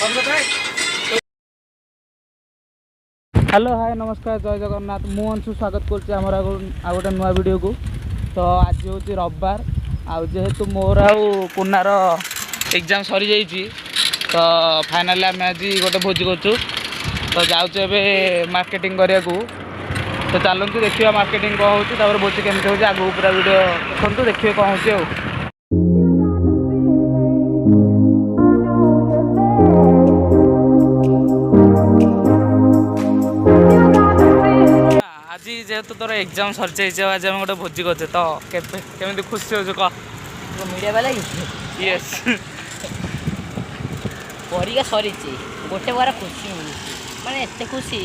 Hello hi नमस्कार जय जगन्नाथ मु अंशु स्वागत कर आम गोटे नुआ वीडियो को। तो आज हूँ रविवार जेहेतु मोर पुनार एग्जाम सरी जाइए तो फाइनाली आम आज गोटे भोजी कर तो जाऊँ मार्केटिंग करने को। तो चलते देखिए मार्केटिंग कौन हो भोजी केमती हो आगे पूरा वीडियो देखते देखिए कौन हो। आज जेहेतु तोर एग्जाम सरी जाइए आज आम गोटे भोजी करते तो केमी खुशी हो कह मीडिया वाला यस परीक्षा सरी गोटे बार खुशी माने एत खुशी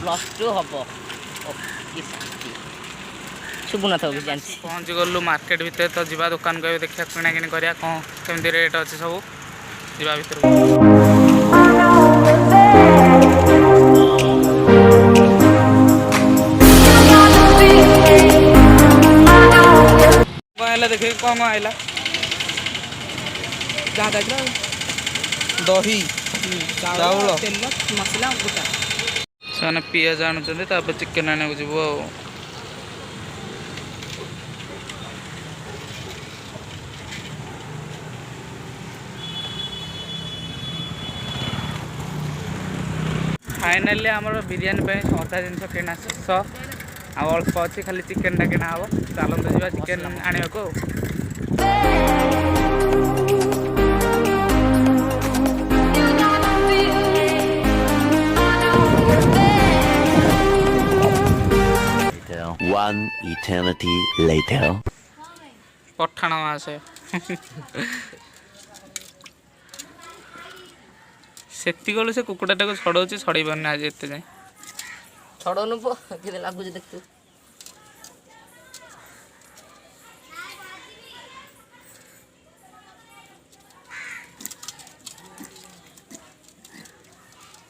+2 हम शुभुना था पहुँच गलु मार्केट भितर तो जीवा दुकान को देखा किना किणी करा कौन केमती रेट अच्छे सब जीवा भर देखे कौन आइला दही चाउल तेल मसला से पियाज आणुच्च चिकेन आने को जीव फाइनाली आमर बिरियानी सौदा जिन किणा शेष अल्प अच्छी खाली चिकेन टा किणा हम चलते जा चिकेन आने को। One eternity later. पठाण मासे सेती गलु से कुकुड़ाटा को छड़ाऊँ छड़े पारना आज एत जाए छड़ौनु पो के लागू देख तू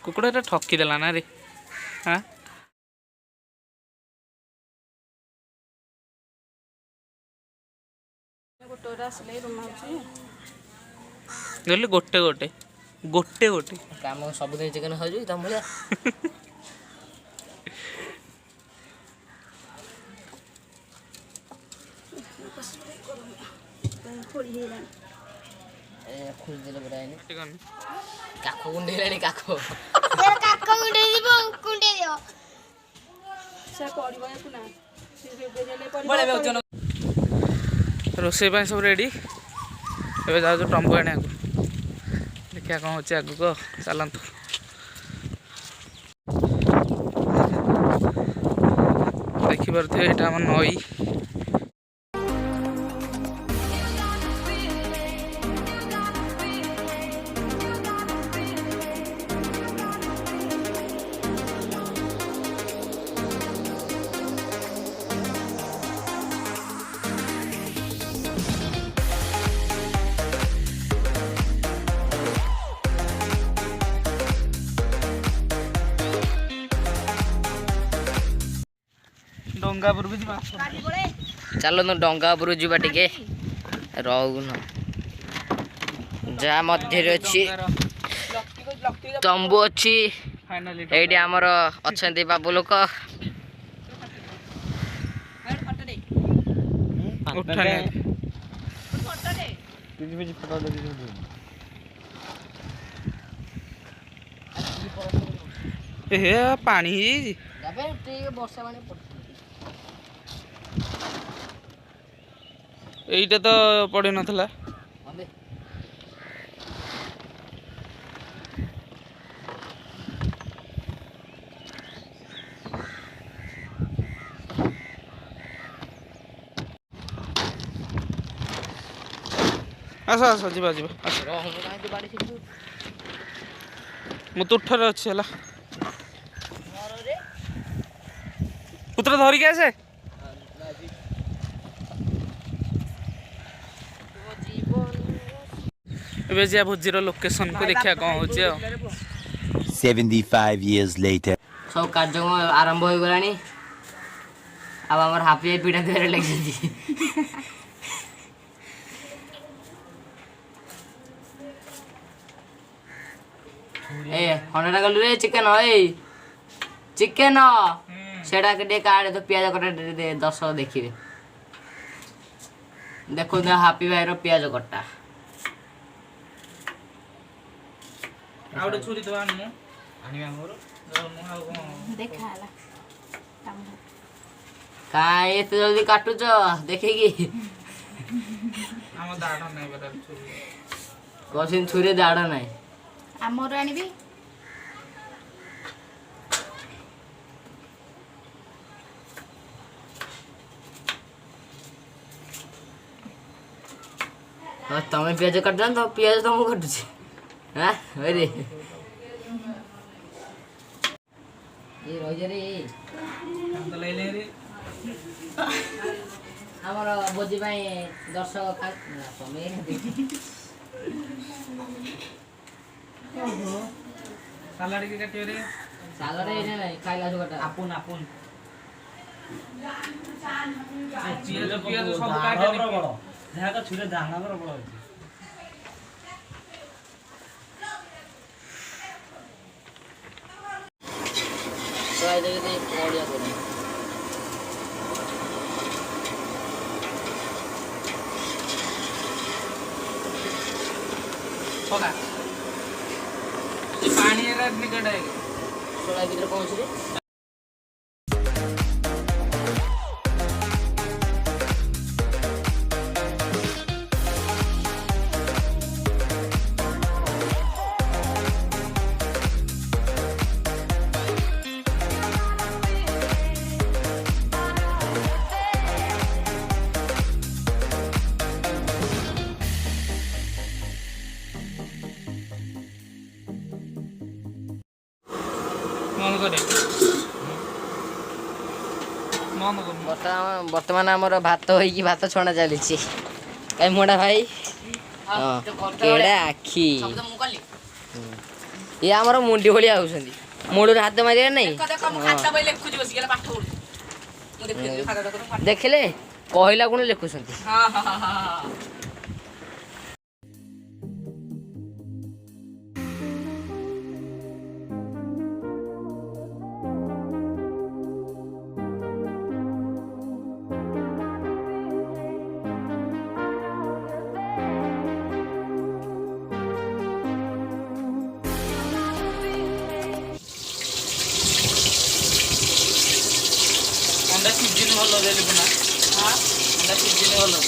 कुकुड़ाटा ठकीदेला ना रे। हाँ गले गोटे गोटे गोटे गोटे काम सबुदिन चिकेन खाऊ तुम भाया खुलदेले बड़ा काख गुंडेलानी काख काख गुंडे दिबो गुंडे दियो से पड़िबो कुना बड़े बेउजन रोसे सब रेडी ए जाऊ टम्बू आने देखिए कौन हो आग को चलतु देखिपे यहाँ आम नई डंगापुर चलो तो डंगापुर जीवा टिके रहन जहाँ मध्य अच्छी तंबू अच्छी ये आमर अच्छा बाबू लोक पानी वर्षा यहीटा तो पड़ नाला आस आस जा मु तुठर अच्छी है पुत्र धरिक आसे ए जा भोजीर लोकेशन को देखा कौन हो 75 years later. सब कार्यक्रम आरंभ हो गलानी अब आमर हाफी पीड़ा देर लगी ए हनडा गलु रे चिकन ए चिकन सेडा के काटे तो प्याज कटा दे 10 देखिबे देखो ना हैप्पी भाई रो प्याज कटा आउडे छुरी तो आनु आनिबा मोर मु आउ देखाला काय एते जल्दी काटु छ देखेगी हम दाढ नै बता छुरी कसिन छुरी दाढ नै आमर आनिबी तमें प्याज काटना तो प्याज तो मु काटु छी हां अरे ये रोजे रे हम तो ले रे हमर बोजी भाई दर्शक खा समय ओहो सालाड के काटियो रे सालाड रे नै खाइला जो काटा आपुन पियाज सब काटे नि जहाँ का छुरे दाना पर बड़ा होती तो आई जगह ते कोडिया कोनी होगा ये पानी रे निकट है सोला भीतर पहुंच रे मन करे वर्तमान आमर भात होई भात छणा चली कई मोड़ा भाई केड़ा आखी ये आमर मुंडी भलिया होउछंदी मुंडू हाथ मारिया नहीं देखले कहला गुण लिखुछंदी अंडा सीजन भलो देली बना हां अंडा सीजन भलो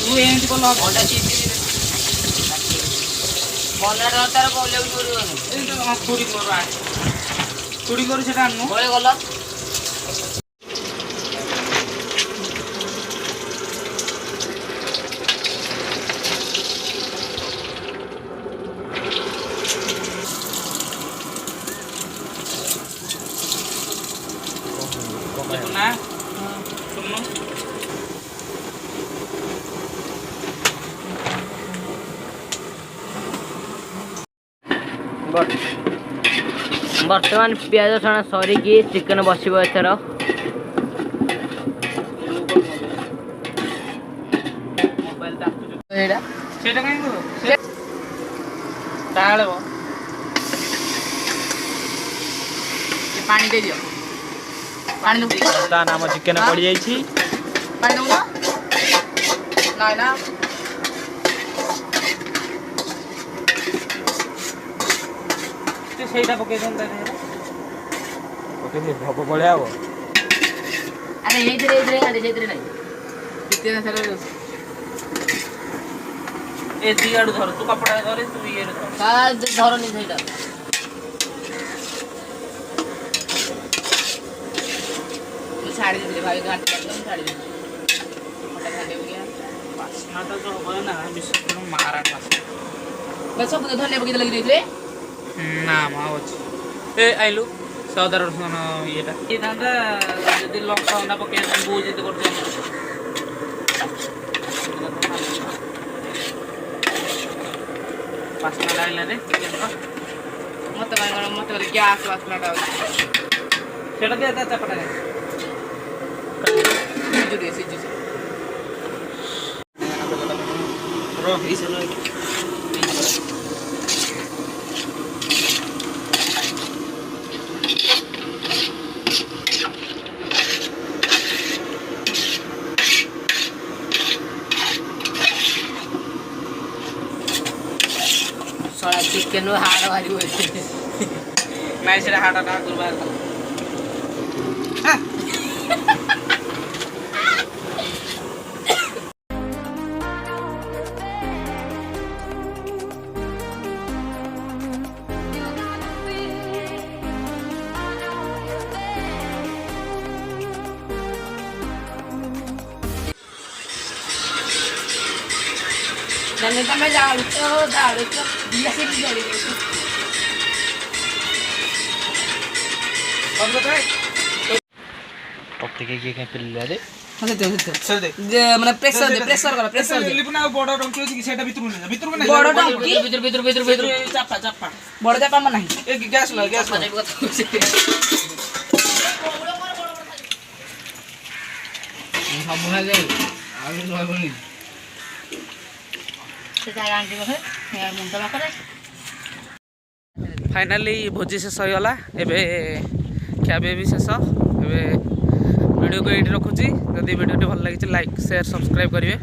तू एंड को लो अंडा सीजन बना तार बोले जोरी ए तो चोरी करू सेटा आनु बोले गलो देखना सुनो वर्तमान प्याज छणा सरी की चिकन बसिबो एथर मोबाइल दाखु एडा सेटा काई को ताळबो ये पानी दे दियो पानी दे ता नाम चिकन पड़ी जाई छी पानी दो ना ना ना ते सेटा पके दंता रे ओके से भब पड़े आबो अरे इधर आले इधर नहीं कितने ना चलो ए दिगाडू धर तू कपड़ा धरे तू ये धर का धरनी सेटा तू साड़ी दे भाई घाट कर साड़ी दे मोटा घाटे हो गया वासना तो जो हो ना विश्व मारा वासना बस सब धनिया पके लगी रे ना मावच ए आइलु सौदर रसुन येटा ये दादा यदि लंका ना पके बो जेते करते वासना लागला रे चिकन रो मत गरम मत गैस वासना टा ସେଟା ଦେ ତା ଚାପଟା ଦେ ସିଜୁ ସିଜୁ ର ହେଇସନ ସଳା ଚିକେନ ହାଡ଼ ବାହାରିବ ନାଇଁ ସେଟା ହାଡ଼ଟା ଆଗରୁ ବାହାରିଲା ଜାନି ତମେ ଜାଳୁଛ ଦିଆସି ଜଳି ପକେଇ କିଏ କାଇଁ ପିଲିଲା ରେ ମାନେ ପ୍ରେସର କର ଲିପୁନା ଆଉ ବଡ଼ ଟଙ୍କି ଅଛି କି ସେଟା ଭିତରକୁ ନା ଭିତରକୁ ନା ବଡ଼ ଟଙ୍କି ଭିତର ଚାପା ଚାପା ବଡ଼ ଚାପା ଆମର ନାହିଁ ଏ ଗ୍ୟାସ୍ ଲା ଗ୍ୟାସ୍ ସବୁ ହେଲେ ଆଉ ରହିବନି ସେ ଜାଗା ଆଣିଯିବ ସେ ମୁଣ୍ଡ ପାଖରେ फाइनाली भोजी शेष होगा एबे ଖିଆପିଆ भी शेष एबे वीडियो को ये रखुची जदि वीडियो भल लगी लाइक शेयर सब्सक्राइब करेंगे।